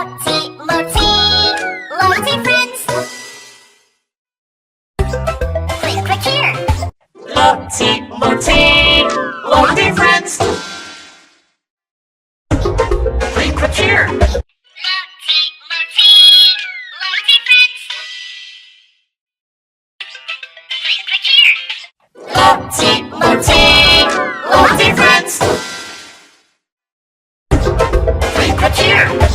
Lotty, Lotty, Lotty friends. Click, click here. Lotty, Lotty, Lotty friends. Click, click here. Lotty, Lotty, Lotty friends. Click, click here. Lotty, Lotty, Lotty friends. Click, click here.